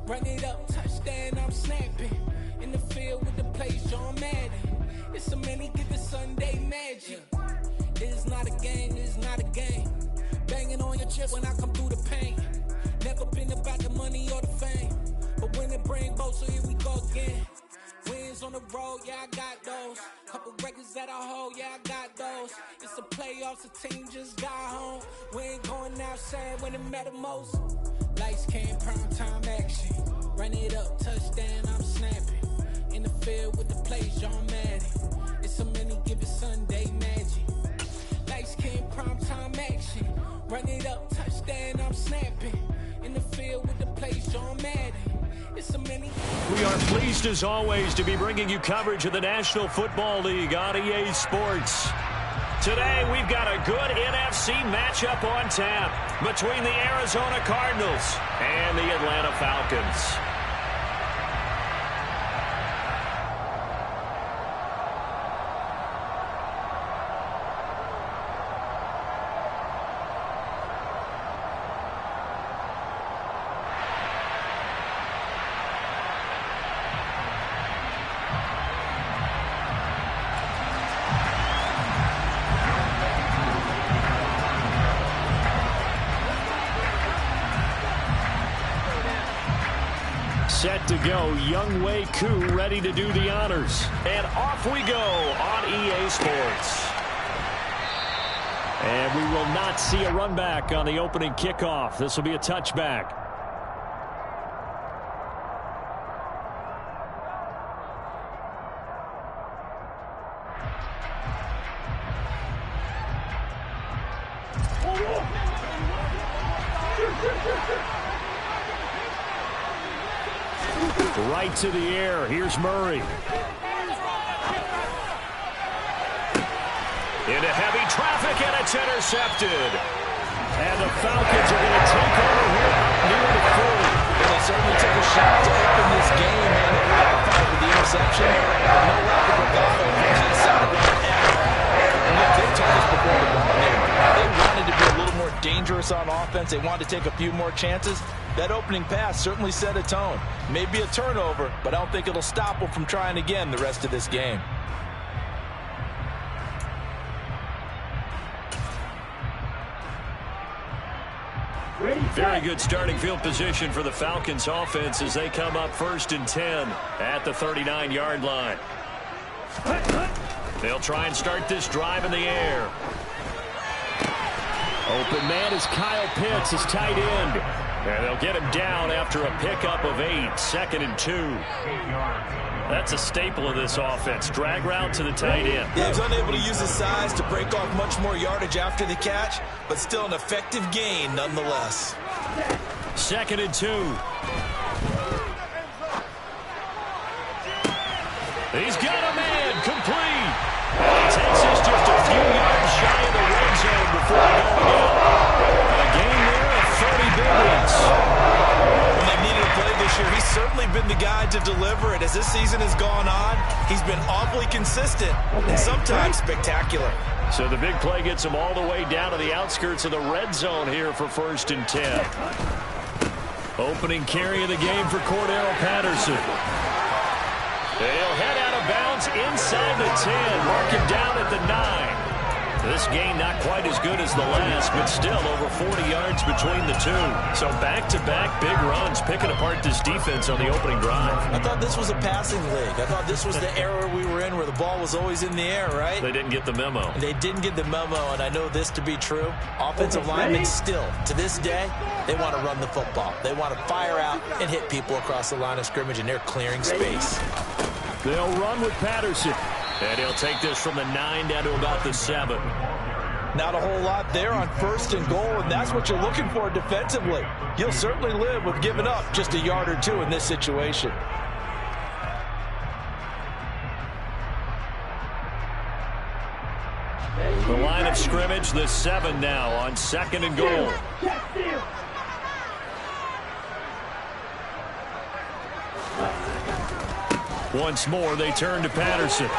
Run it up, touchdown, I'm snapping. In the field with the plays, John Madden. It's so many, give it Sunday magic. It's not a game, it's not a game. Banging on your chest when I come through the paint. Never been about the money or the fame. But when it bring both, so here we go again. Wins on the road, yeah, I got those. Couple records that I hold, yeah, I got those. It's the playoffs, the team just got home. We ain't going outside when it matter most. Lights came, prime time action. Run it up, touchdown, I'm snapping. In the field with the plays, John Madden. It's so many, give it Sunday magic. Lights came, prime time action. Run it up, touchdown, I'm snapping. In the field with the plays, John Madden. It's so many. We are pleased as always to be bringing you coverage of the National Football League on EA Sports. Today we've got a good NFC matchup on tap between the Arizona Cardinals and the Atlanta Falcons. Set to go, Young Wei Koo ready to do the honors. And off we go on EA Sports. And we will not see a run back on the opening kickoff. This will be a touchback. Right to the air. Here's Murray. Into heavy traffic, and it's intercepted. And the Falcons are going to take over here near the 40. They certainly took a shot to open this game, and it backfired with the interception. No lack of bravado on that side of the ball. And look, they've told us before the ball game, they wanted to be a little more dangerous on offense. They wanted to take a few more chances. That opening pass certainly set a tone. Maybe a turnover, but I don't think it'll stop them from trying again the rest of this game. Very good starting field position for the Falcons offense as they come up 1st and 10 at the 39-yard line. They'll try and start this drive in the air. Open man is Kyle Pitts, his tight end. And they'll get him down after a pickup of 8, 2nd and 2. That's a staple of this offense. Drag route to the tight end. Yeah, he's unable to use his size to break off much more yardage after the catch, but still an effective gain nonetheless. 2nd and 2. He's got a man complete. And he takes us just a few yards shy of the red zone before going out. A gain there of 30 billions. When they needed a play this year, he's certainly been the guy to deliver it. As this season has gone on, he's been awfully consistent and sometimes spectacular. So the big play gets him all the way down to the outskirts of the red zone here for 1st and 10. Opening carry of the game for Cordero Patterson. They'll head out of bounds inside the 10. Mark him down at the 9. This game not quite as good as the last, but still over 40 yards between the two. So back-to-back big runs, picking apart this defense on the opening drive. I thought this was a passing league. I thought this was the era we were in where the ball was always in the air, right? They didn't get the memo. They didn't get the memo, and I know this to be true. Offensive linemen still, to this day, they want to run the football. They want to fire out and hit people across the line of scrimmage, and they're clearing space. They'll run with Patterson. And he'll take this from the 9 down to about the 7. Not a whole lot there on 1st and goal, and that's what you're looking for defensively. You'll certainly live with giving up just a yard or two in this situation. The line of scrimmage, the 7 now on 2nd and goal. Once more, they turn to Patterson.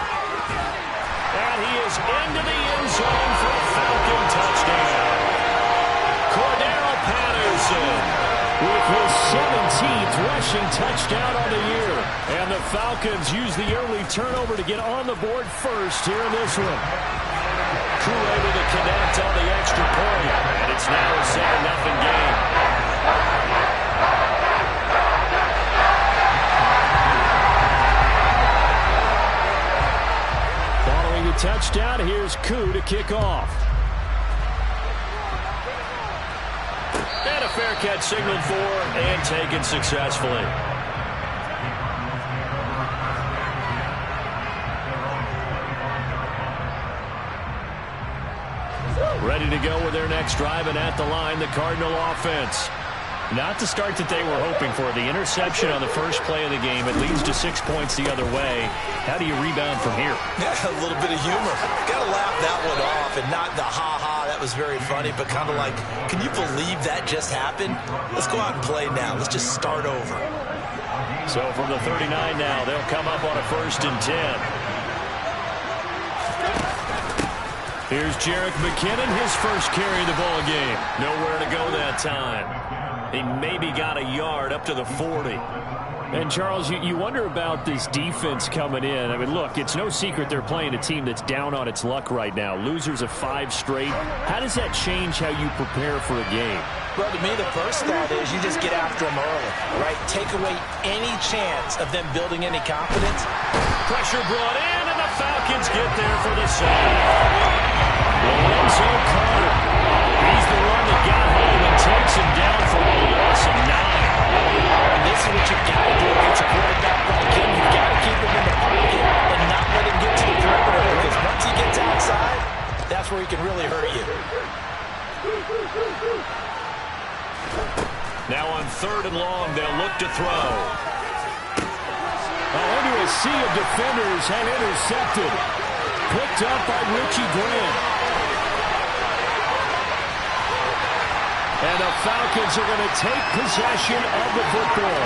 And he is into the end zone for a Falcon touchdown. Cordero Patterson with his 17th rushing touchdown on the year. And the Falcons use the early turnover to get on the board first here in this one. Crew able to connect on the extra point, and it's now a 7-0 game. Following the touchdown, here's Koo to kick off. And a fair catch signaled for and taken successfully. Ready to go with their next drive, and at the line, the Cardinal offense. Not the start that they were hoping for. The interception on the first play of the game. It leads to 6 points the other way. How do you rebound from here? Yeah, a little bit of humor. Got to laugh that one off, and not the ha-ha, that was very funny, but kind of like, can you believe that just happened? Let's go out and play now. Let's just start over. So from the 39 now, they'll come up on a 1st and 10. Here's Jerick McKinnon, his first carry of the ball game. Nowhere to go that time. He maybe got a yard up to the 40. And, Charles, you wonder about this defense coming in. I mean, look, it's no secret they're playing a team that's down on its luck right now. Losers of 5 straight. How does that change how you prepare for a game? Well, to me, the first thought is you just get after them early, right? Take away any chance of them building any confidence. Pressure brought in, and the Falcons get there for the save. Lorenzo Carter. He's the one that got home and takes him down for a loss of 9. And this is what you got to do against a quarterback like him. You've got to keep him in the pocket and not let him get to the perimeter, because once he gets outside, that's where he can really hurt you. Now on 3rd and long, they'll look to throw. Into a sea of defenders and intercepted. Picked up by Richie Grant. And the Falcons are going to take possession of the football.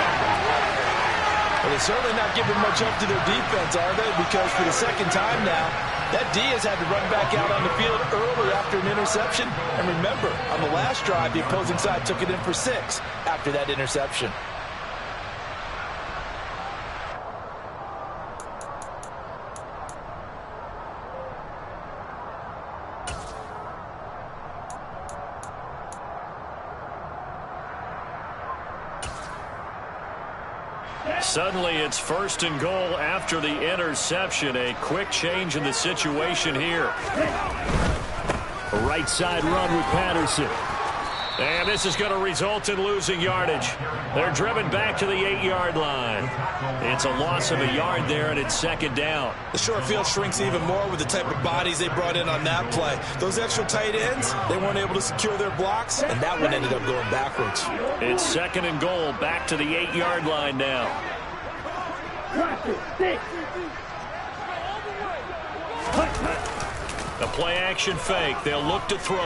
Well, they're certainly not giving much up to their defense, are they? Because for the second time now, that D has had to run back out on the field early after an interception. And remember, on the last drive, the opposing side took it in for 6 after that interception. Suddenly, it's 1st and goal after the interception. A quick change in the situation here. A right side run with Patterson. And this is going to result in losing yardage. They're driven back to the 8-yard line. It's a loss of a yard there, and it's 2nd down. The short field shrinks even more with the type of bodies they brought in on that play. Those extra tight ends, they weren't able to secure their blocks, and that one ended up going backwards. It's 2nd and goal, back to the 8-yard line now. The play-action fake. They'll look to throw.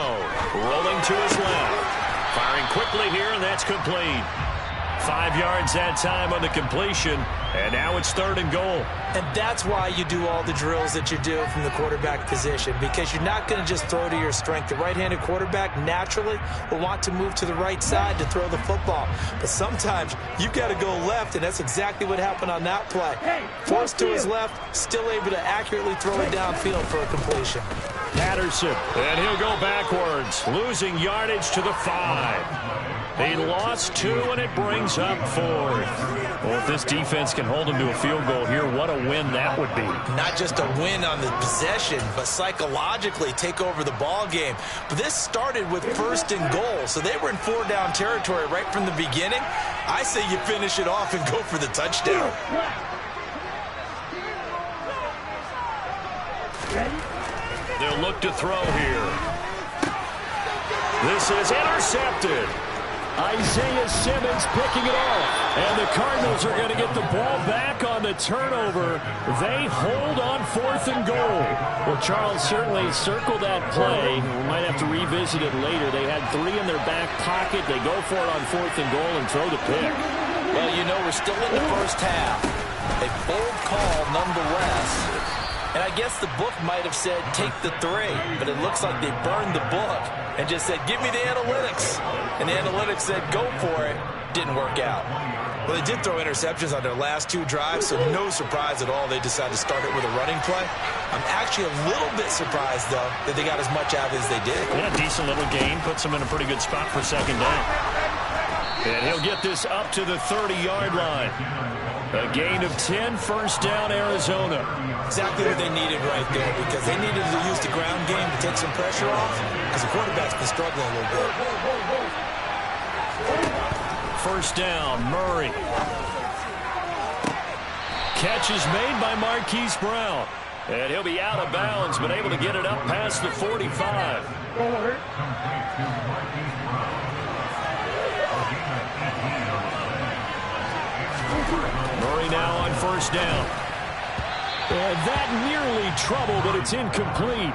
Rolling to his left. Firing quickly here, and that's complete. 5 yards that time on the completion, and now it's 3rd and goal. And that's why you do all the drills that you do from the quarterback position, because you're not going to just throw to your strength. The right-handed quarterback naturally will want to move to the right side to throw the football. But sometimes you've got to go left, and that's exactly what happened on that play. Forced to his left, still able to accurately throw it downfield for a completion. Patterson, and he'll go backwards, losing yardage to the 5. He lost 2, and it brings up 4th. Well, if this defense can hold him to a field goal here, what a win that would be. Not just a win on the possession, but psychologically take over the ball game. But this started with 1st and goal, so they were in 4-down territory right from the beginning. I say you finish it off and go for the touchdown. They'll look to throw here. This is intercepted. Isaiah Simmons picking it off. And the Cardinals are going to get the ball back on the turnover. They hold on 4th and goal. Well, Charles, certainly circle that play. We might have to revisit it later. They had 3 in their back pocket. They go for it on 4th and goal and throw the pick. Well, you know, we're still in the first half. A bold call nonetheless. And I guess the book might have said take the 3, but it looks like they burned the book and just said, give me the analytics. And the analytics said, go for it. Didn't work out. Well, they did throw interceptions on their last 2 drives, so no surprise at all they decided to start it with a running play. I'm actually a little bit surprised, though, that they got as much out as they did. Yeah, decent little gain. Puts them in a pretty good spot for second down. And he'll get this up to the 30-yard line. A gain of 10, first down, Arizona. Exactly what they needed right there, because they needed to use the ground game to take some pressure off, because the quarterback's been struggling a little bit. First down, Murray. Catch is made by Marquise Brown. And he'll be out of bounds, but able to get it up past the 45. Murray now on first down. And that nearly trouble, but it's incomplete.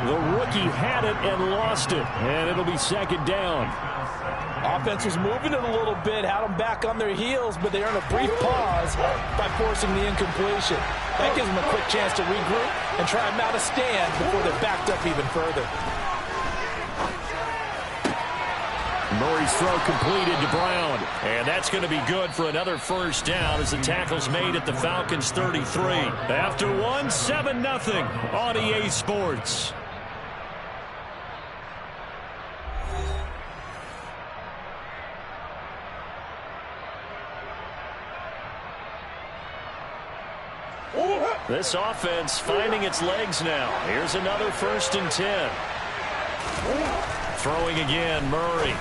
The rookie had it and lost it. And it'll be second down. Offense was moving it a little bit, had them back on their heels, but they earned a brief pause by forcing the incompletion. That gives them a quick chance to regroup and try and mount a stand before they're backed up even further. Murray's throw completed to Brown. And that's going to be good for another first down as the tackle's made at the Falcons' 33. After one, 7-0 on EA Sports. This offense finding its legs now. Here's another 1st and 10. Throwing again, Murray.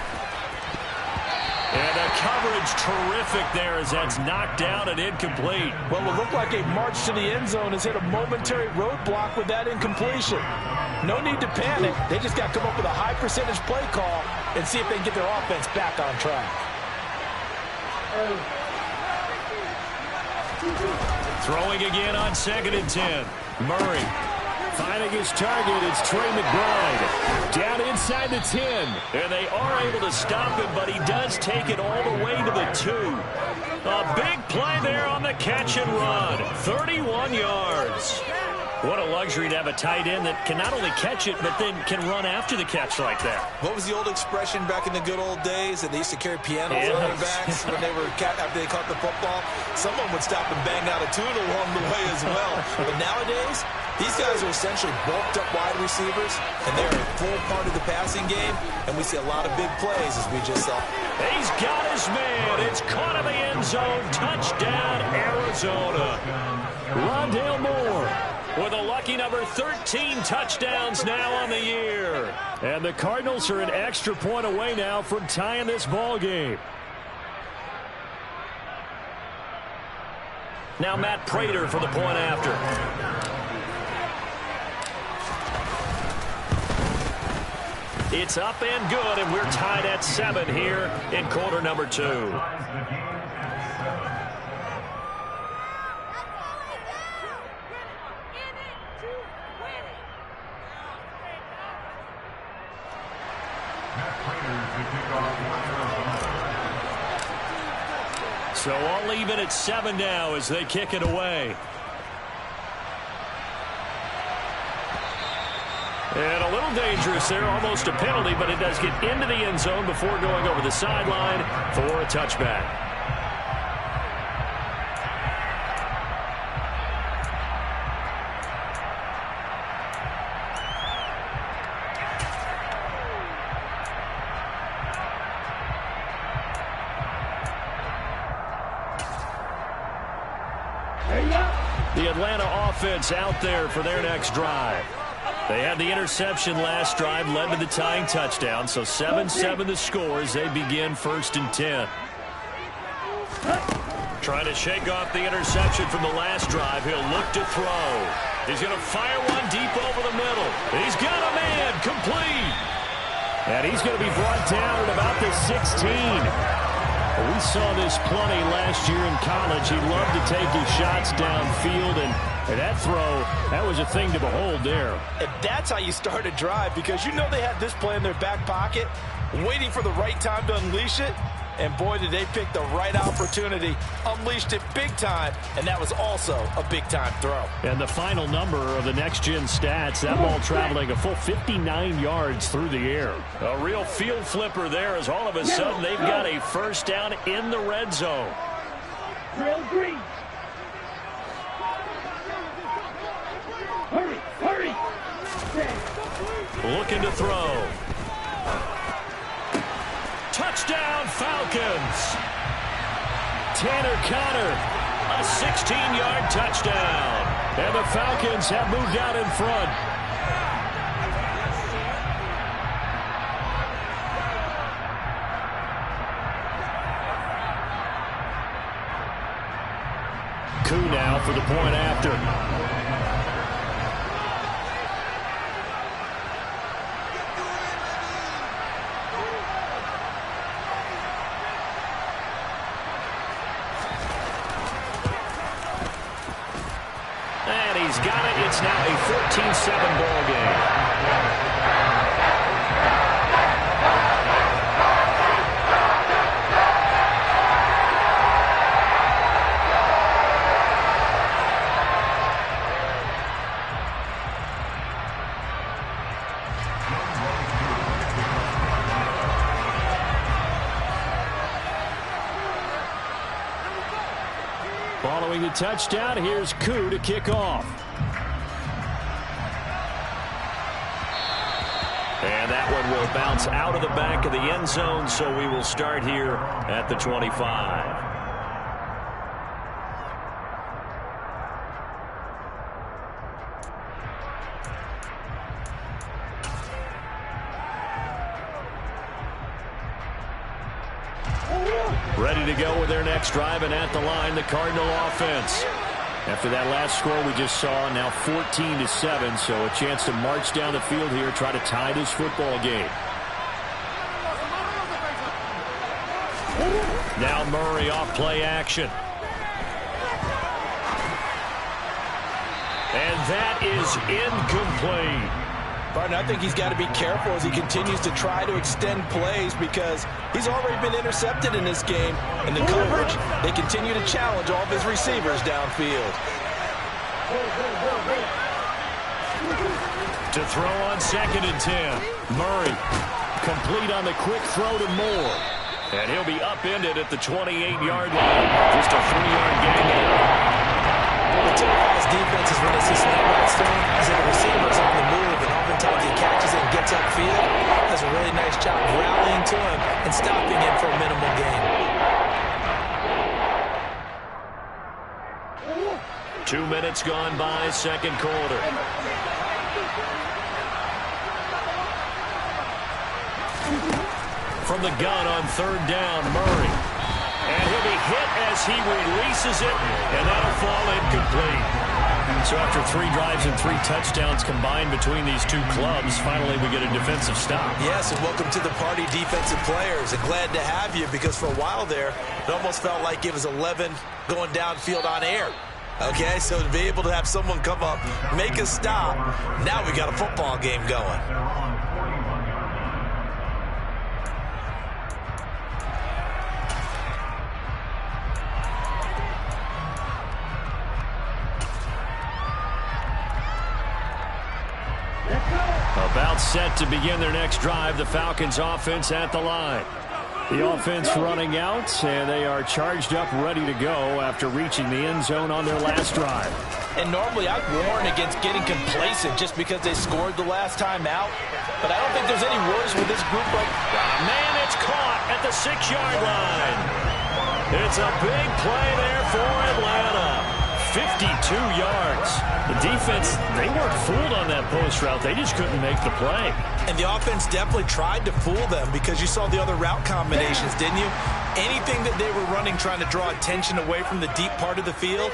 And the coverage terrific there as that's knocked down and incomplete. Well, it looked like a march to the end zone has hit a momentary roadblock with that incompletion. No need to panic. They just got to come up with a high percentage play call and see if they can get their offense back on track. Throwing again on 2nd and 10. Murray finding his target. It's Trey McBride. Down inside the 10. And they are able to stop him, but he does take it all the way to the 2. A big play there on the catch and run. 31 yards. What a luxury to have a tight end that can not only catch it, but then can run after the catch like that. What was the old expression back in the good old days that they used to carry pianos on their backs when they were after they caught the football? Someone would stop and bang out a tune along the way as well. But nowadays, these guys are essentially bulked up wide receivers, and they're a full part of the passing game, and we see a lot of big plays as we just saw. He's got his man. It's caught in the end zone. Touchdown, Arizona. Rondale Moore with a lucky number 13 touchdowns now on the year. And the Cardinals are an extra point away now from tying this ball game. Now Matt Prater for the point after. It's up and good, and we're tied at 7 here in quarter number 2. So all even at 7 now as they kick it away. And a little dangerous there, almost a penalty, but it does get into the end zone before going over the sideline for a touchback. The Atlanta offense out there for their next drive. They had the interception last drive, led to the tying touchdown, so 7-7 the score as they begin 1st and 10. Trying to shake off the interception from the last drive. He'll look to throw. He's going to fire one deep over the middle. He's got a man, complete. And he's going to be brought down at about the 16. We saw this plenty last year in college. He loved to take his shots downfield, and that throw, that was a thing to behold there. And that's how you start a drive, because you know they had this play in their back pocket, waiting for the right time to unleash it. And boy, did they pick the right opportunity. Unleashed it big time, and that was also a big-time throw. And the final number of the next-gen stats, that ball traveling a full 59 yards through the air. A real field flipper there as all of a sudden they've got a first down in the red zone. Drill green. Hurry, hurry. Looking to throw. Touchdown, Falcons. Tanner Conner, a 16-yard touchdown. And the Falcons have moved out in front. Koo now for the point after. And he's got it. It's now a 14-7 ball game. Following the touchdown, here's Koo to kick off. And that one will bounce out of the back of the end zone, so we will start here at the 25. Ready to go with their next drive, and at the line, the Cardinal offense. After that last score we just saw, now 14-7, so a chance to march down the field here, try to tie this football game. Now Murray off play action. And that is incomplete. Barton, I think he's got to be careful as he continues to try to extend plays because he's already been intercepted in this game. And the coverage, they continue to challenge all of his receivers downfield. To throw on 2nd and 10. Murray complete on the quick throw to Moore. And he'll be upended at the 28-yard line. Just a 3-yard gain. The Tennessee defense is when they see snapbacks thrown, as the receiver's on the move, and oftentimes he catches it and gets upfield. Does a really nice job rallying to him and stopping him for a minimal gain. 2 minutes gone by, second quarter. From the gun on 3rd down, Murray. And he'll be hit as he releases it, and that'll fall incomplete. So after 3 drives and 3 touchdowns combined between these two clubs, finally we get a defensive stop. Yes, and welcome to the party, defensive players. And glad to have you because for a while there, it almost felt like it was 11 going downfield on air. Okay, so to be able to have someone come up, make a stop, now we got a football game going. About set to begin their next drive, the Falcons offense at the line. The offense running out, and they are charged up, ready to go after reaching the end zone on their last drive. And normally I'd warn against getting complacent just because they scored the last time out. But I don't think there's any worries with this group right now. Man, it's caught at the 6-yard line. It's a big play there for Atlanta. 52 yards. The defense, they weren't fooled on that post route. They just couldn't make the play. And the offense definitely tried to fool them because you saw the other route combinations, didn't you? Anything that they were running trying to draw attention away from the deep part of the field,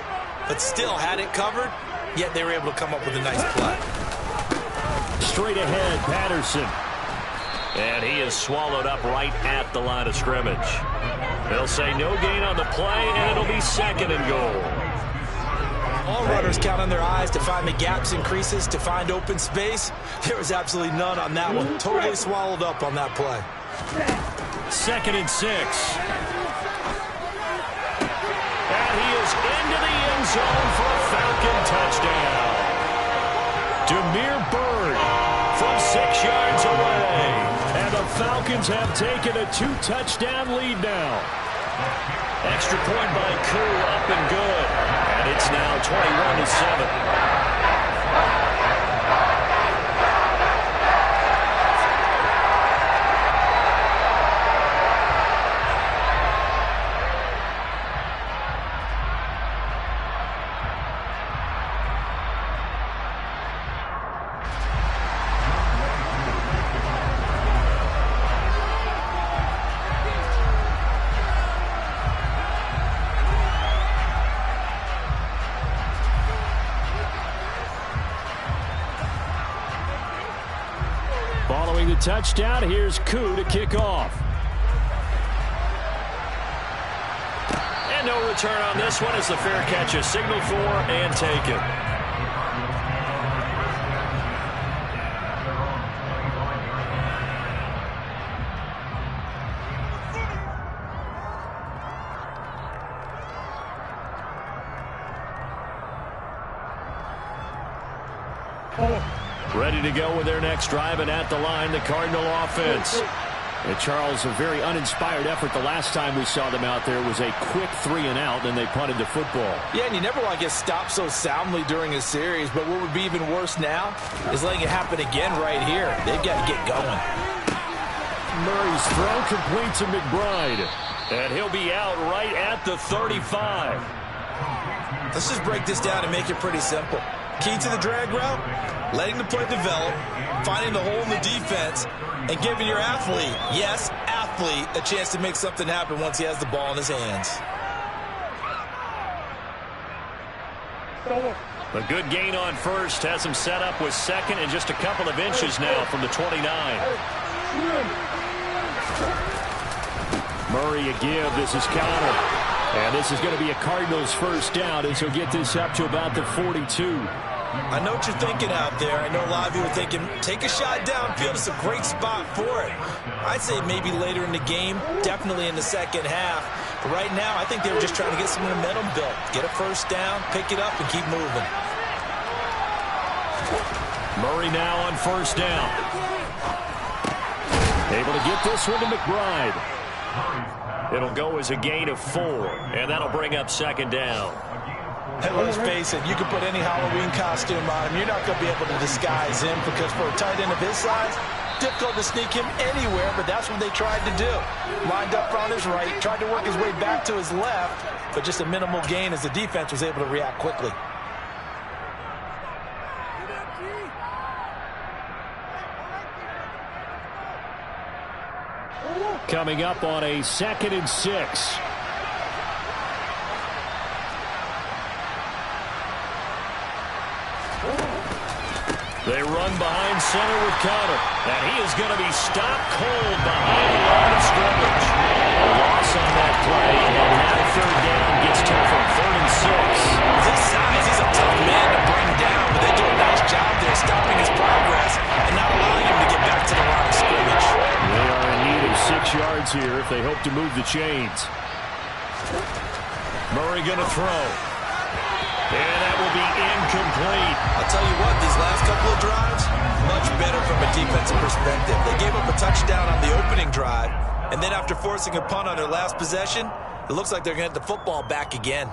but still had it covered, yet they were able to come up with a nice play. Straight ahead, Patterson. And he is swallowed up right at the line of scrimmage. They'll say no gain on the play, and it'll be 2nd and goal. All runners count on their eyes to find the gaps and creases, to find open space. There was absolutely none on that one. Totally swallowed up on that play. 2nd and 6. zone for a Falcon touchdown. Demir Bird from 6 yards away. And the Falcons have taken a 2-touchdown lead now. Extra point by Koo, up and good. And it's now 21-7. Following the touchdown, here's Koo to kick off. And no return on this one as the fair catch is signaled for and taken. Ready to go with their next drive, and at the line, the Cardinal offense. And Charles, a very uninspired effort the last time we saw them out there was a quick 3-and-out, and they punted the football. Yeah, and you never want to get stopped so soundly during a series, but what would be even worse now is letting it happen again right here. They've got to get going. Murray's throw complete to McBride, and he'll be out right at the 35. Let's just break this down and make it pretty simple. Key to the drag route, letting the play develop, finding the hole in the defense, and giving your athlete, yes, athlete, a chance to make something happen once he has the ball in his hands. A good gain on first has him set up with second and just a couple of inches now from the 29. Murray a give. This is counter. And this is going to be a Cardinals first down as he'll get this up to about the 42. I know what you're thinking out there. I know a lot of you are thinking, take a shot downfield. It's a great spot for it. I'd say maybe later in the game, definitely in the second half. But right now, I think they were just trying to get some momentum built. Get a first down, pick it up, and keep moving. Murray now on first down. Able to get this one to McBride. It'll go as a gain of 4, and that'll bring up second down. And let's face it, you can put any Halloween costume on him. You're not going to be able to disguise him because for a tight end of his size, difficult to sneak him anywhere, but that's what they tried to do. Lined up on his right, tried to work his way back to his left, but just a minimal gain as the defense was able to react quickly. Coming up on a 2nd and 6. They run behind center with Conner. And he is going to be stopped cold behind the line of scrimmage. A loss on that play. And now third down gets tougher. 3rd and 6. His size, he's a tough man to bring down, but they do a nice job there stopping his progress and not allowing him to get back to the line of scrimmage. They are in need of 6 yards here if they hope to move the chains. Murray going to throw. And that will be incomplete. I'll tell you what, these last couple of drives, much better from a defensive perspective. They gave up a touchdown on the opening drive, and then after forcing a punt on their last possession, it looks like they're going to get the football back again.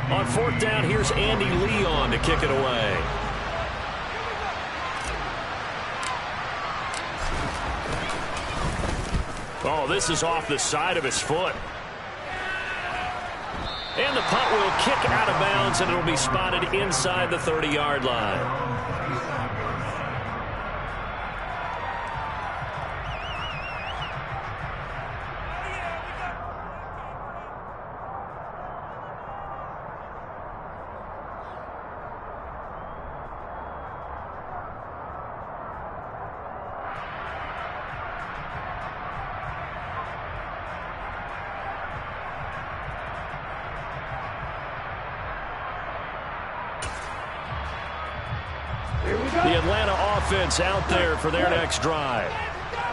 On 4th down, here's Andy Leon to kick it away. Oh, this is off the side of his foot. And the punt will kick out of bounds, and it'll be spotted inside the 30-yard line. The Atlanta offense out there for their next drive.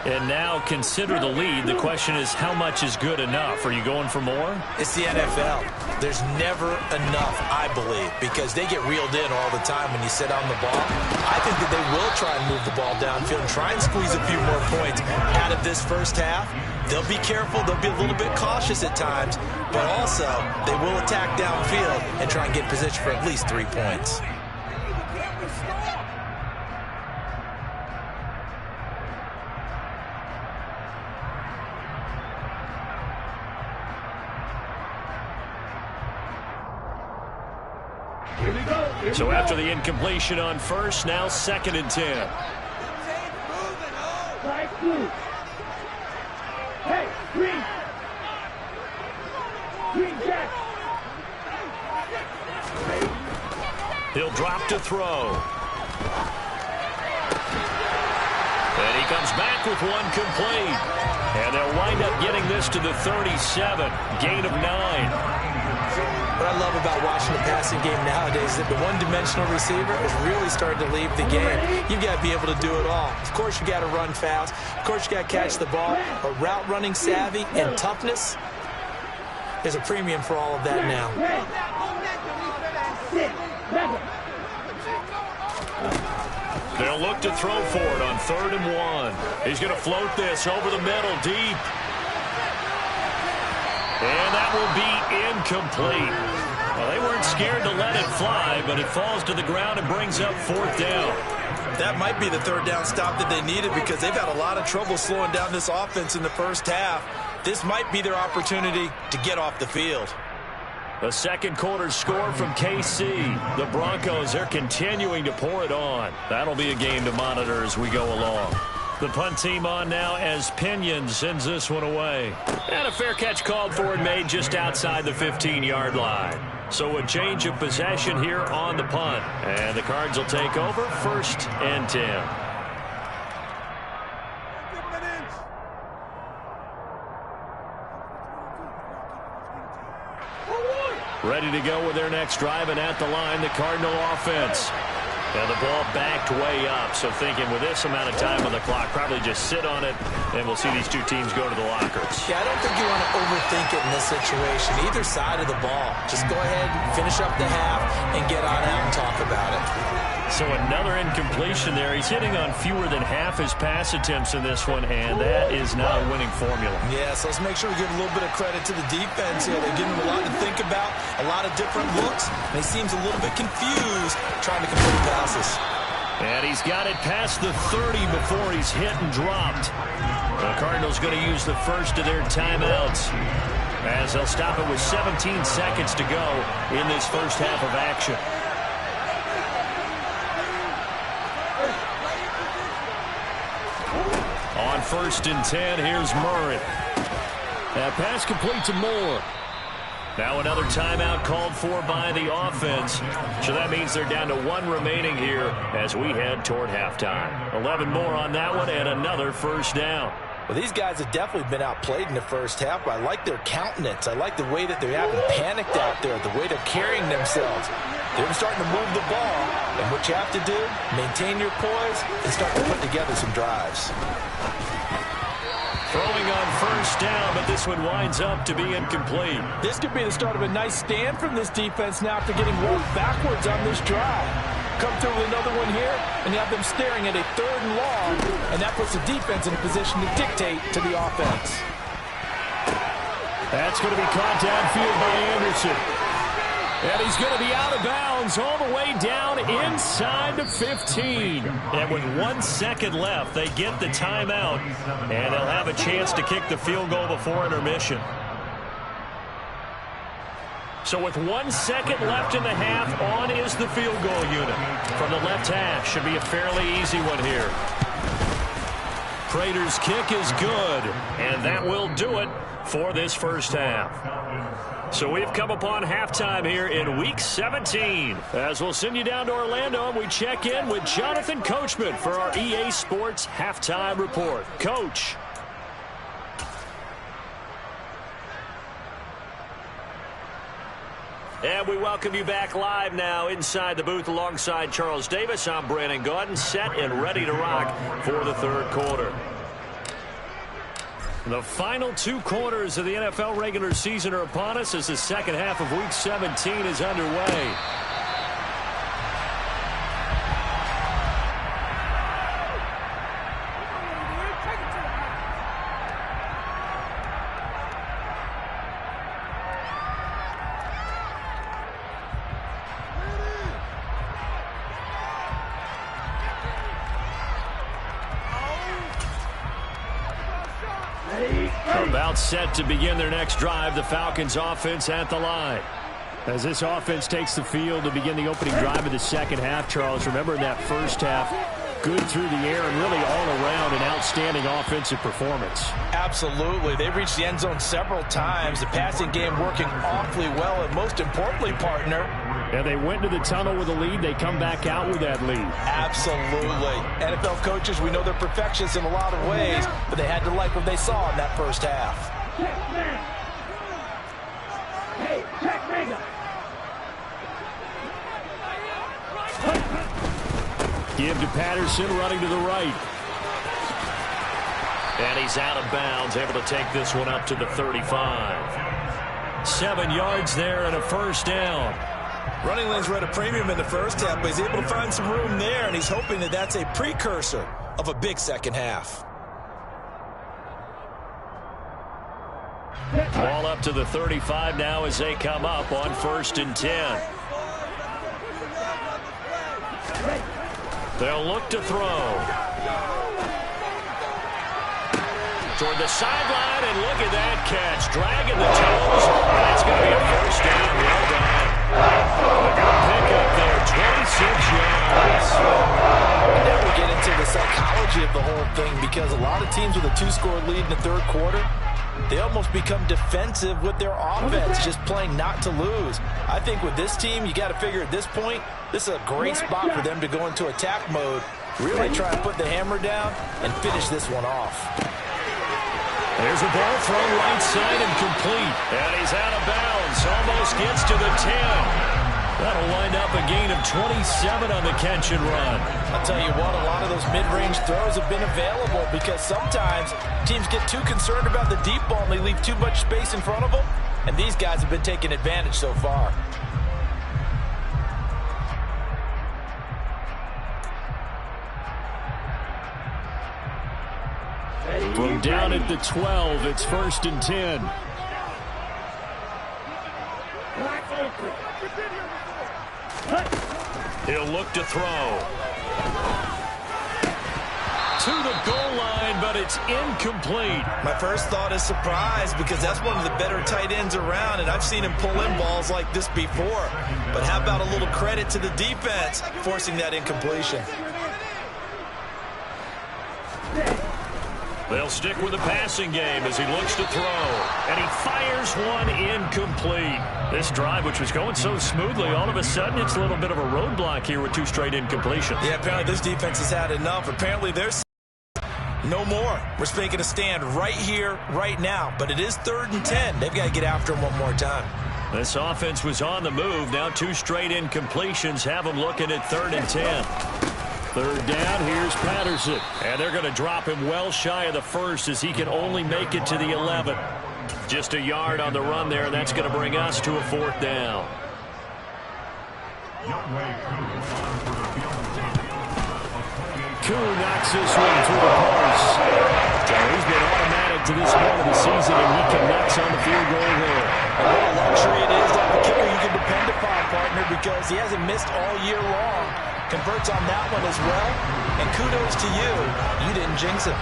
And now consider the lead. The question is, how much is good enough? Are you going for more? It's the NFL. There's never enough, I believe, because they get reeled in all the time when you sit on the ball. I think that they will try and move the ball downfield and try and squeeze a few more points out of this first half. They'll be careful. They'll be a little bit cautious at times, but also they will attack downfield and try and get position for at least 3 points. So after the incompletion on first, now 2nd and 10. Hey, green. Green jack. He'll drop to throw. And he comes back with one complete. And they'll wind up getting this to the 37. Gain of 9. What I love about watching the passing game nowadays is that the one-dimensional receiver is really starting to leave the game. You've got to be able to do it all. Of course, you got to run fast. Of course, you got to catch the ball. But route running savvy and toughness is a premium for all of that now. They'll look to throw for it on 3rd and 1. He's going to float this over the middle deep. And that will be incomplete. Well, they weren't scared to let it fly, but it falls to the ground and brings up 4th down. That might be the 3rd down stop that they needed because they've had a lot of trouble slowing down this offense in the first half. This might be their opportunity to get off the field. The second quarter score from KC. The Broncos are continuing to pour it on. That'll be a game to monitor as we go along. The punt team on now as Pinion sends this one away. And a fair catch called for and made just outside the 15-yard line. So a change of possession here on the punt. And the Cards will take over 1st and 10. Ready to go with their next drive, and at the line, the Cardinal offense. And the ball backed way up, so thinking with this amount of time on the clock, probably just sit on it, and we'll see these two teams go to the lockers. Yeah, I don't think you want to overthink it in this situation. Either side of the ball. Just go ahead and finish up the half and get on out and talk about it. So another incompletion there. He's hitting on fewer than half his pass attempts in this one, and that is not a winning formula. Yeah, so let's make sure we give a little bit of credit to the defense here. They're giving him a lot to think about, a lot of different looks, and he seems a little bit confused trying to complete passes. And he's got it past the 30 before he's hit and dropped. The Cardinals going to use the first of their timeouts as they'll stop it with 17 seconds to go in this first half of action. On 1st and 10, here's Murray. That pass complete to Moore. Now another timeout called for by the offense. So that means they're down to 1 remaining here as we head toward halftime. 11 more on that one and another first down. Well, these guys have definitely been outplayed in the first half, but I like their countenance. I like the way that they haven't panicked out there, the way they're carrying themselves. They're starting to move the ball, and what you have to do, maintain your poise and start to put together some drives. Throwing on first down, but this one winds up to be incomplete. This could be the start of a nice stand from this defense now after getting rolled backwards on this drive. Come through with another one here, and you have them staring at a 3rd and long, and that puts the defense in a position to dictate to the offense. That's going to be caught downfield by Anderson. And he's going to be out of bounds all the way down inside the 15. And with 1 second left, they get the timeout, and they'll have a chance to kick the field goal before intermission. So with 1 second left in the half, on is the field goal unit. From the left hash, should be a fairly easy one here. Prater's kick is good, and that will do it for this first half. So we've come upon halftime here in Week 17. As we'll send you down to Orlando, and we check in with Jonathan Coachman for our EA Sports Halftime Report. Coach. And we welcome you back live now inside the booth alongside Charles Davis. I'm Brandon Gaudin, set and ready to rock for the third quarter. The final 2 quarters of the NFL regular season are upon us as the second half of Week 17 is underway. About set to begin their next drive, the Falcons offense at the line. As this offense takes the field to begin the opening drive of the second half, Charles, remember in that first half, good through the air and really all around an outstanding offensive performance. Absolutely. They've reached the end zone several times. The passing game working awfully well, and most importantly, partner, and they went to the tunnel with a lead. They come back out with that lead. Absolutely. NFL coaches, we know they're perfectionists in a lot of ways, but they had to like what they saw in that first half. Hey, check mega. Give to Patterson, running to the right. And he's out of bounds, able to take this one up to the 35. 7 yards there and a first down. Running lanes were at a premium in the first half, but he's able to find some room there, and he's hoping that that's a precursor of a big second half. Ball up to the 35 now as they come up on 1st and 10. They'll look to throw. Toward the sideline, and look at that catch. Dragging the toes. That's going to be a first down. Well done. A good pickup there, 26 yards. Now we get into the psychology of the whole thing, because a lot of teams with a 2-score lead in the third quarter, they almost become defensive with their offense, just playing not to lose. I think with this team, you got to figure at this point, this is a great spot for them to go into attack mode, really try to put the hammer down and finish this one off. There's a ball thrown right side and complete. And he's out of bounds. Almost gets to the 10. That'll wind up a gain of 27 on the catch and run. I'll tell you what, a lot of those mid-range throws have been available because sometimes teams get too concerned about the deep ball and they leave too much space in front of them. And these guys have been taking advantage so far. From down at the 12, it's 1st and 10. He'll look to throw. To the goal line, but it's incomplete. My first thought is surprise, because that's one of the better tight ends around, and I've seen him pull in balls like this before. But how about a little credit to the defense forcing that incompletion? They'll stick with the passing game as he looks to throw. And he fires one incomplete. This drive, which was going so smoothly, all of a sudden it's a little bit of a roadblock here with 2 straight incompletions. Yeah, apparently this defense has had enough. Apparently there's no more. We're making a stand right here, right now. But it is 3rd and 10. They've got to get after him one more time. This offense was on the move. Now 2 straight incompletions have them looking at 3rd and 10. 3rd down, here's Patterson. And they're going to drop him well shy of the 1st as he can only make it to the 11. Just a yard on the run there, and that's going to bring us to a 4th down. Kuhn knocks this one through the post. So he's been automatic to this point of the season, and he connects on the field goal there. And what a luxury it is to have a kicker you can depend upon, partner, because he hasn't missed all year long. Converts on that one as well. And kudos to you. You didn't jinx it.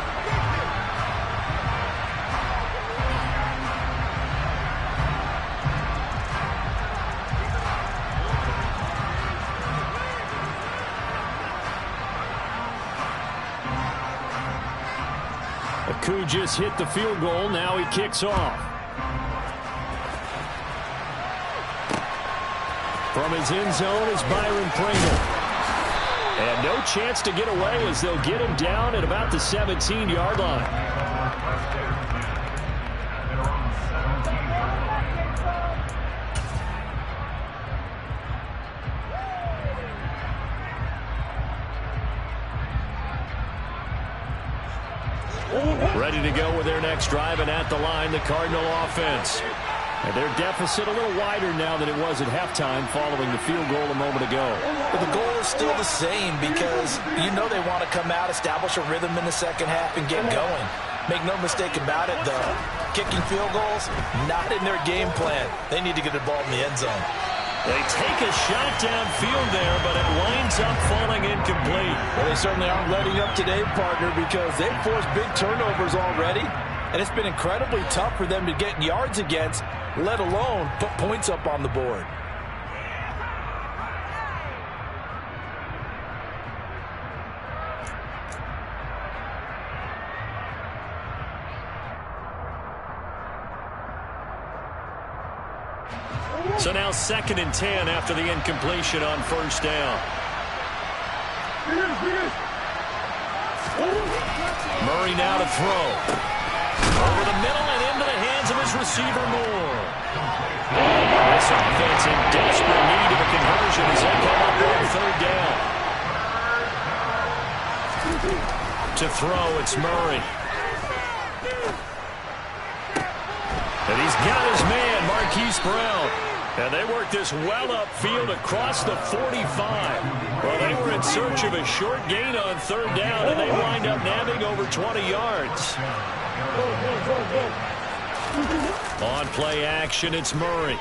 Kuhn just hit the field goal. Now he kicks off. From his end zone is Byron Pringle. And no chance to get away as they'll get him down at about the 17-yard line. Ready to go with their next drive, and at the line, the Cardinal offense. And their deficit a little wider now than it was at halftime following the field goal a moment ago. But the goal is still the same because you know they want to come out, establish a rhythm in the second half, and get going. Make no mistake about it, though. Kicking field goals, not in their game plan. They need to get the ball in the end zone. They take a shot downfield there, but it winds up falling incomplete. Well, they certainly aren't letting up today, partner, because they've forced big turnovers already, and it's been incredibly tough for them to get yards against, let alone put points up on the board. So now 2nd and 10 after the incompletion on first down. Murray now to throw. Over the middle and into the hands of his receiver Moore. This offense in desperate need of a conversion as they come up on 3rd down. To throw, it's Murray. And he's got his man, Marquise Brown. And they work this well upfield across the 45. Well, they were in search of a short gain on 3rd down, and they wind up nabbing over 20 yards. On play action, it's Murray.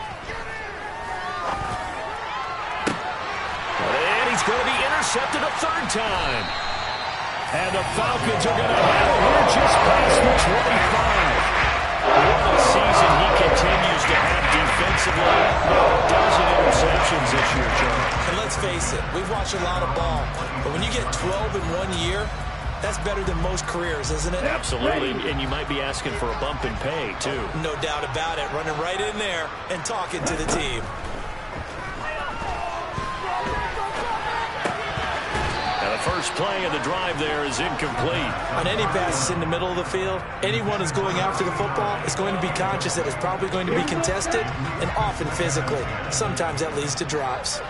And he's going to be intercepted a 3rd time. And the Falcons are going to have it here just past the 25. What a season he continues to have defensively. A dozen interceptions this year, John. And let's face it, we've watched a lot of ball. But when you get 12 in 1 year, that's better than most careers, isn't it? Absolutely, and you might be asking for a bump in pay, too. No doubt about it. Running right in there and talking to the team. First play of the drive there is incomplete. On any passes in the middle of the field, anyone who's going after the football is going to be conscious that it's probably going to be contested and often physically. Sometimes that leads to drops.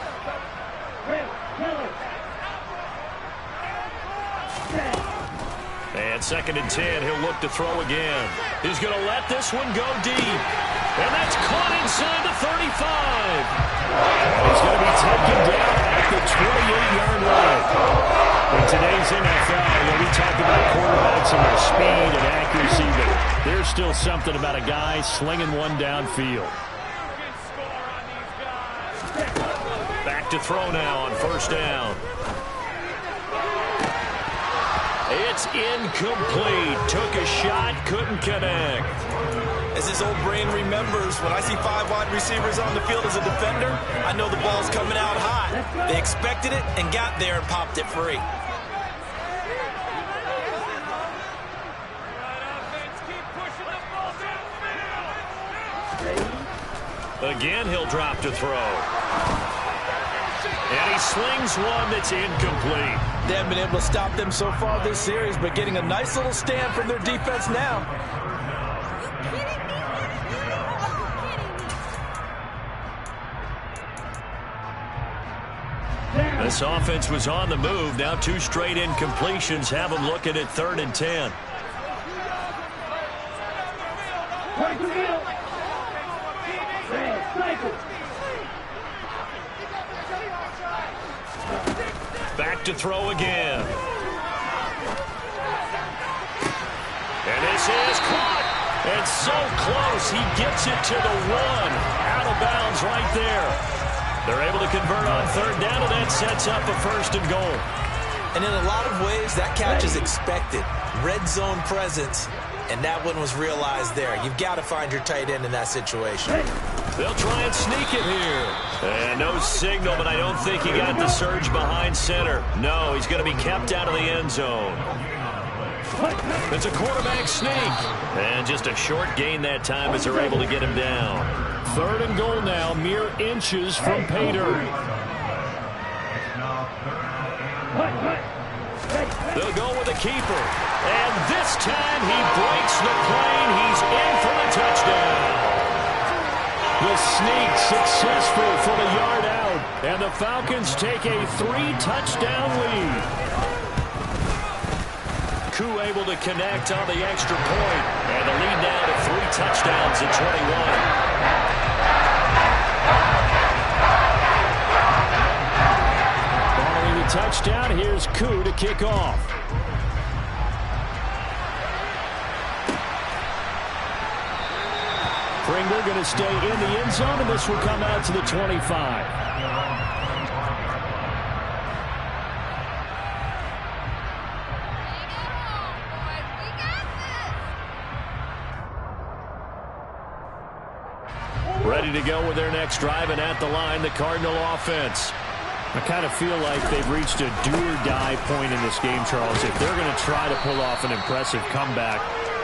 And 2nd and 10, he'll look to throw again. He's going to let this one go deep. And that's caught inside the 35. He's going to be taken down at the 28-yard line. In today's NFL, we talk about quarterbacks and their speed and accuracy, but there's still something about a guy slinging one downfield. Back to throw now on 1st down. It's incomplete. Took a shot, couldn't connect. As his old brain remembers, when I see 5 wide receivers on the field as a defender, I know the ball's coming out hot. They expected it and got there and popped it free. Again, he'll drop to throw. And he slings one that's incomplete. They haven't been able to stop them so far this series, but getting a nice little stand from their defense now. This offense was on the move. Now 2 straight incompletions have them looking at 3rd and 10. Back to throw again. And this is caught. And so close. He gets it to the 1. Out of bounds right there. They're able to convert on 3rd down, and that sets up a 1st and goal. And in a lot of ways, that catch is expected. Red zone presence, and that one was realized there. You've got to find your tight end in that situation. They'll try and sneak it here. And no signal, but I don't think he got the surge behind center. No, he's going to be kept out of the end zone. It's a quarterback sneak. And just a short gain that time as they're able to get him down. 3rd and goal now, mere inches from pay dirt. They'll go with a keeper. And this time he breaks the plane. He's in for the touchdown. The sneak successful for the yard out. And the Falcons take a 3-touchdown lead. Koo able to connect on the extra point. And the lead now to 3 touchdowns at 21. Following the touchdown, here's Koo to kick off. Pringle going to stay in the end zone, and this will come out to the 25. Ready to go with their next drive, and at the line, the Cardinal offense. I kind of feel like they've reached a do-or-die point in this game, Charles. If they're going to try to pull off an impressive comeback,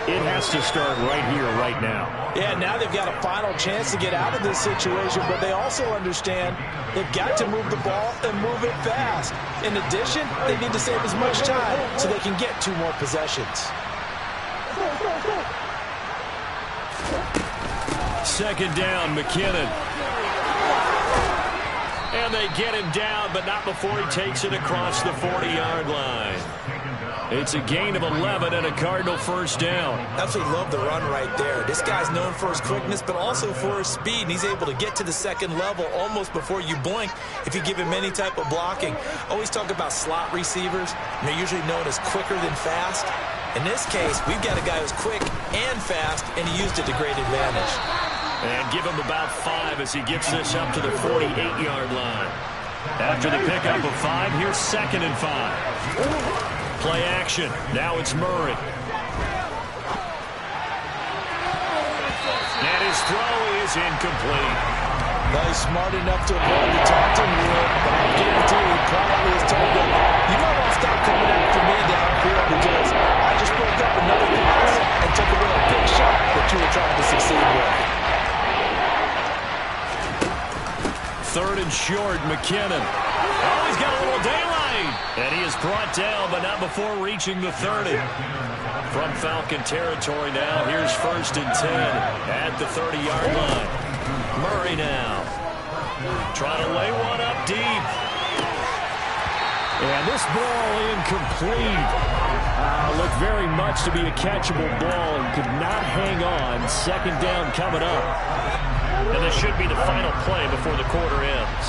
it has to start right here, right now. Yeah, now they've got a final chance to get out of this situation, but they also understand they've got to move the ball and move it fast. In addition, they need to save as much time so they can get 2 more possessions. Second down, McKinnon. And they get him down, but not before he takes it across the 40-yard line. It's a gain of 11 and a Cardinal first down. Absolutely love the run right there. This guy's known for his quickness, but also for his speed. And he's able to get to the second level almost before you blink if you give him any type of blocking. Always talk about slot receivers. And they're usually known as quicker than fast. In this case, we've got a guy who's quick and fast, and he used it to great advantage. And give him about 5 as he gets this up to the 48-yard line. After the pickup of 5, here's 2nd and 5. Play action. Now it's Murray. And his throw is incomplete. Well, he's smart enough to avoid the taunting rule, but I guarantee he probably was told that you might want to stop coming after me downfield because I just broke up another pass and took away a big shot that you were trying to succeed with. 3rd and short, McKinnon. Oh, he's got a little daylight. And he is brought down, but not before reaching the 30. From Falcon territory now, here's 1st and 10 at the 30-yard line. Murray now. Trying to lay one up deep. And this ball incomplete. Looked very much to be a catchable ball and could not hang on. 2nd down coming up. And this should be the final play before the quarter ends.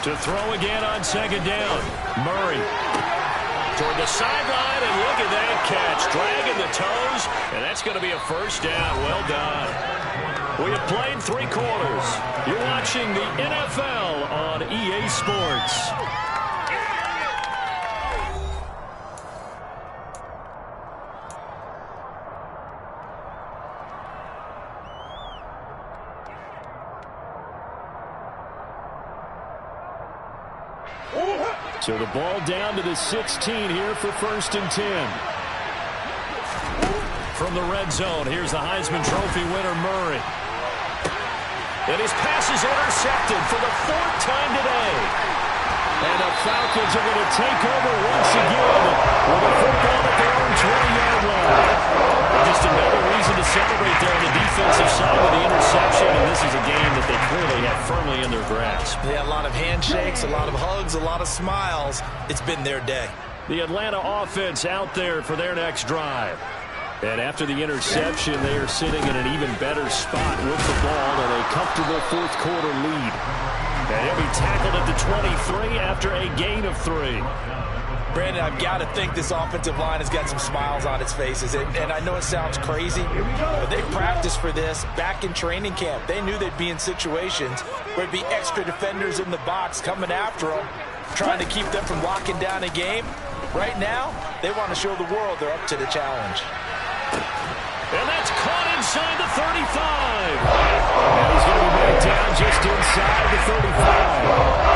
To throw again on 2nd down. Murray toward the sideline, and look at that catch. Dragging the toes, and that's going to be a first down. Well done. We have played 3 quarters. You're watching the NFL on EA Sports. So the ball down to the 16 here for 1st and 10. From the red zone, here's the Heisman Trophy winner, Murray. And his pass is intercepted for the 4th time today. And the Falcons are going to take over once again with a football at their own 20-yard line. Just another reason to celebrate there on the defensive side with the interception, and this is a game that they clearly have firmly in their grasp. Yeah, a lot of handshakes, a lot of hugs, a lot of smiles. It's been their day. The Atlanta offense out there for their next drive. And after the interception, they are sitting in an even better spot with the ball and a comfortable 4th quarter lead. And he'll be tackled at the 23 after a gain of 3. Brandon, I've got to think this offensive line has got some smiles on its faces. And I know it sounds crazy, but they practiced for this back in training camp. They knew they'd be in situations where there'd be extra defenders in the box coming after them, trying to keep them from locking down a game. Right now, they want to show the world they're up to the challenge. And that's caught inside the 35. And he's going to be back down just inside the 35.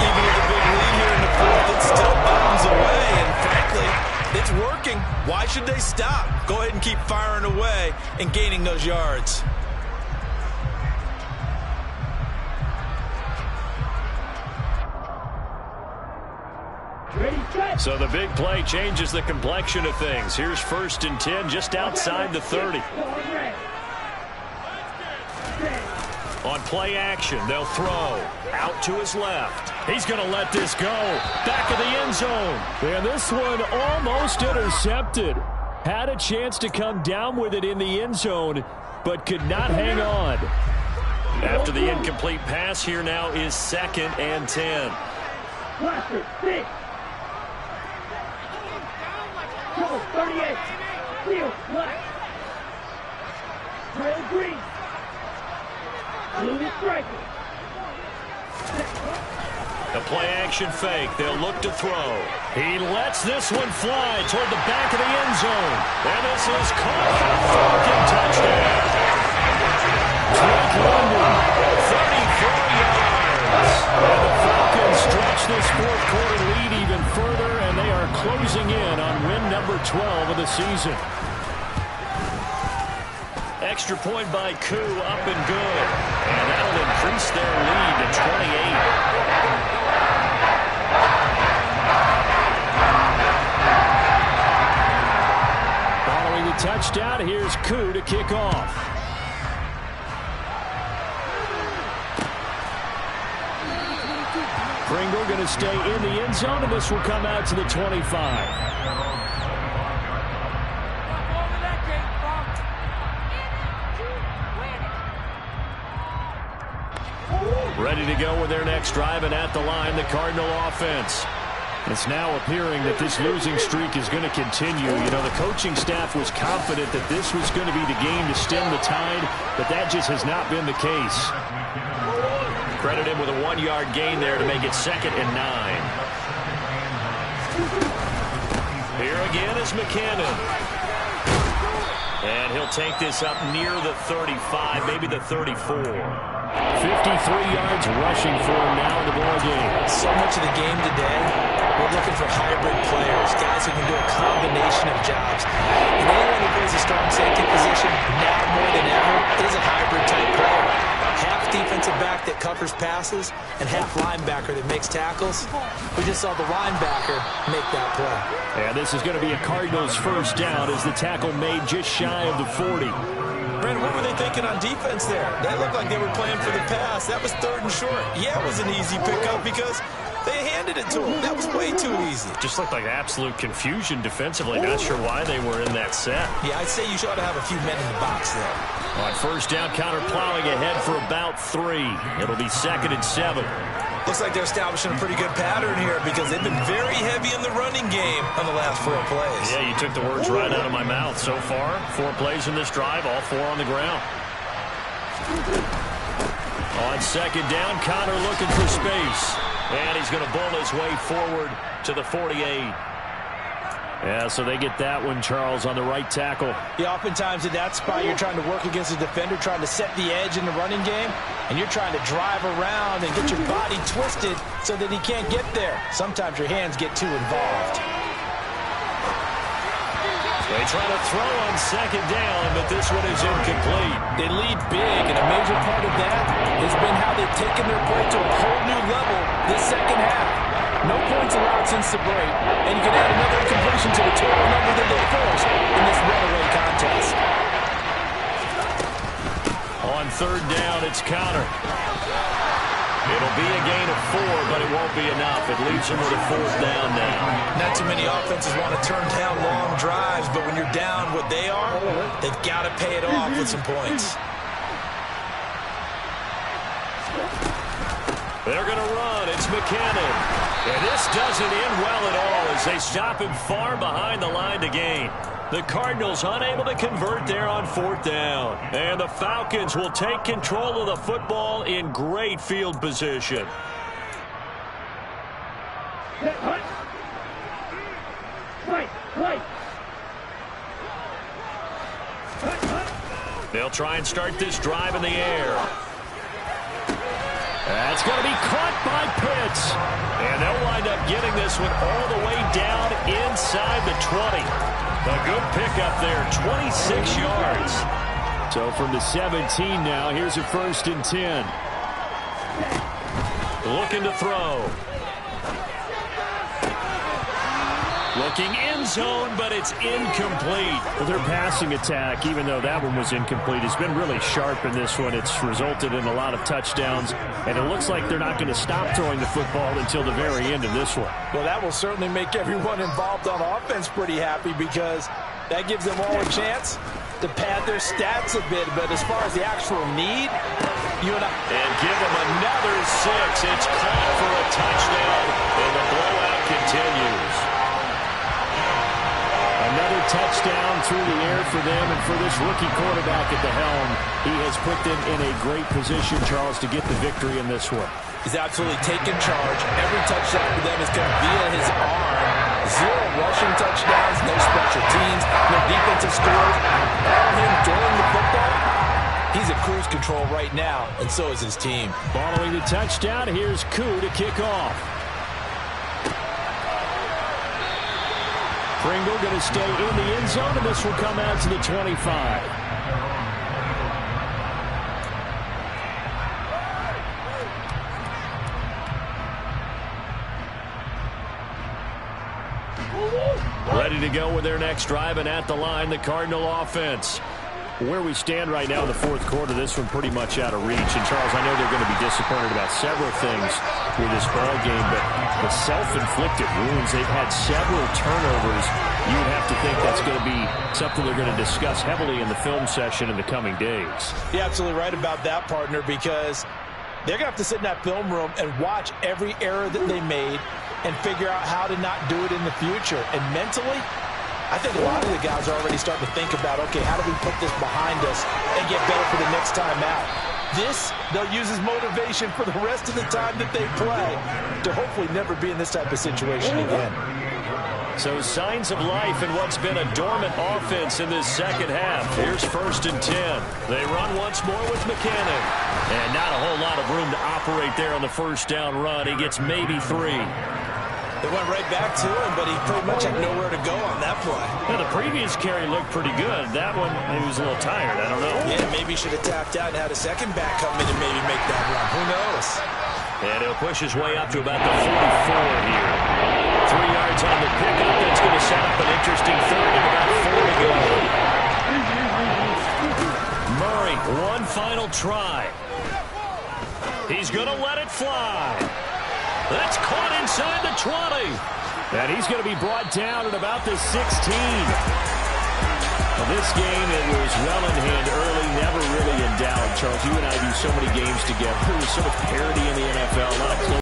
Even with a big lead here in the 4th, it still bounds away. And frankly, it's working. Why should they stop? Go ahead and keep firing away and gaining those yards. So the big play changes the complexion of things. Here's 1st and 10 just outside the 30. On play action, they'll throw out to his left. He's going to let this go. Back of the end zone. And this one almost intercepted. Had a chance to come down with it in the end zone, but could not hang on. After the incomplete pass, here now is 2nd and 10. Blaster, 6. Trouble, 38. Steel, black. Trail, green. Blue is striker. The play-action fake. They'll look to throw. He lets this one fly toward the back of the end zone. And this is caught for a Falcon touchdown. Drake London, 34 yards. And the Falcons stretch this fourth-quarter lead even further, and they are closing in on win number 12 of the season. Extra point by Koo, up and good. And that'll increase their lead to 28. Following the touchdown, here's Koo to kick off. Pringle going to stay in the end zone, and this will come out to the 25. Ready to go with their next drive, and at the line, the Cardinal offense. It's now appearing that this losing streak is going to continue. You know, the coaching staff was confident that this was going to be the game to stem the tide, but that just has not been the case. Credit him with a 1-yard gain there to make it 2nd and 9. Here again is McKinnon. And he'll take this up near the 35, maybe the 34. 53 yards rushing for him now in the ball game. So much of the game today, we're looking for hybrid players, guys who can do a combination of jobs. And anyone who plays a strong safety position, now more than ever, is a hybrid-type player. Half defensive back that covers passes and half linebacker that makes tackles. We just saw the linebacker make that play. And this is going to be a Cardinals first down as the tackle made just shy of the 40. Brandon, what were they thinking on defense there? They looked like they were playing for the pass. That was 3rd and short. Yeah, it was an easy pickup because they handed it to him. That was way too easy. Just looked like absolute confusion defensively. Not sure why they were in that set. Yeah, I'd say you ought to have a few men in the box there. On first down, counter plowing ahead for about 3. It'll be 2nd and 7. Looks like they're establishing a pretty good pattern here because they've been very heavy in the running game on the last 4 plays. Yeah, you took the words right out of my mouth. So far, 4 plays in this drive, all 4 on the ground. On 2nd down, Connor looking for space. And he's going to bull his way forward to the 48. Yeah, so they get that one, Charles, on the right tackle. Yeah, oftentimes in that spot, you're trying to work against a defender, trying to set the edge in the running game, and you're trying to drive around and get your body twisted so that he can't get there. Sometimes your hands get too involved. They try to throw on 2nd down, but this one is incomplete. They lead big, and a major part of that has been how they've taken their play to a whole new level this second half. No points allowed since the break, and you can add another incompletion to the total number that they forced in this runaway contest. On 3rd down, it's Connor. It'll be a gain of 4, but it won't be enough. It leaves them with a 4th down now. Not too many offenses want to turn down long drives, but when you're down what they are, they've got to pay it off with some points. They're going to run. It's McKinnon. And this doesn't end well at all as they stop him far behind the line to gain. The Cardinals unable to convert there on 4th down. And the Falcons will take control of the football in great field position. They'll try and start this drive in the air. That's going to be caught by Pitts. And they'll wind up getting this one all the way down inside the 20. A good pickup there, 26 yards. So from the 17 now, here's a 1st and 10. Looking to throw. Looking end zone, but it's incomplete. Well, their passing attack, even though that one was incomplete, has been really sharp in this one. It's resulted in a lot of touchdowns, and it looks like they're not going to stop throwing the football until the very end of this one. Well, that will certainly make everyone involved on offense pretty happy because that gives them all a chance to pad their stats a bit. But as far as the actual need, and give them another 6. It's caught for a touchdown, and the blowout continues. Another touchdown through the air for them, and for this rookie quarterback at the helm, he has put them in a great position, Charles, to get the victory in this one. he's absolutely taken charge. Every touchdown for them has come via his arm. 0 rushing touchdowns, no special teams, no defensive scores. All him during the football. He's at cruise control right now, and so is his team. Following the touchdown, here's Koo to kick off. Pringle going to stay in the end zone, and this will come out to the 25. Ready to go with their next drive, and at the line, the Cardinal offense. Where we stand right now in the fourth quarter, this one pretty much out of reach. And, Charles, I know they're going to be disappointed about several things with this ball game, but the self-inflicted wounds, they've had several turnovers. You'd have to think that's going to be something they're going to discuss heavily in the film session in the coming days. You're absolutely right about that, partner, because they're going to have to sit in that film room and watch every error that they made and figure out how to not do it in the future. And mentally, I think a lot of the guys are already starting to think about, okay, how do we put this behind us and get better for the next time out? This, they'll use as motivation for the rest of the time that they play to hopefully never be in this type of situation again. So signs of life in what's been a dormant offense in this second half. Here's 1st and 10. They run once more with McKinnon. And not a whole lot of room to operate there on the first down run. He gets maybe 3. They went right back to him, but he pretty much had nowhere to go on that play. Yeah, the previous carry looked pretty good. That one, he was a little tired. I don't know. Yeah, maybe he should have tapped out and had a second back come in and maybe make that run. Who knows? And he'll push his way up to about the 44 here. 3 yards on the pickup. That's going to set up an interesting third and about 4 to go. Murray, one final try. He's going to let it fly. That's caught inside the 20. And he's going to be brought down at about the 16. Well, this game, it was well in hand early, never really in doubt. Charles, you and I do so many games together. There's so much parity in the NFL. A lot of close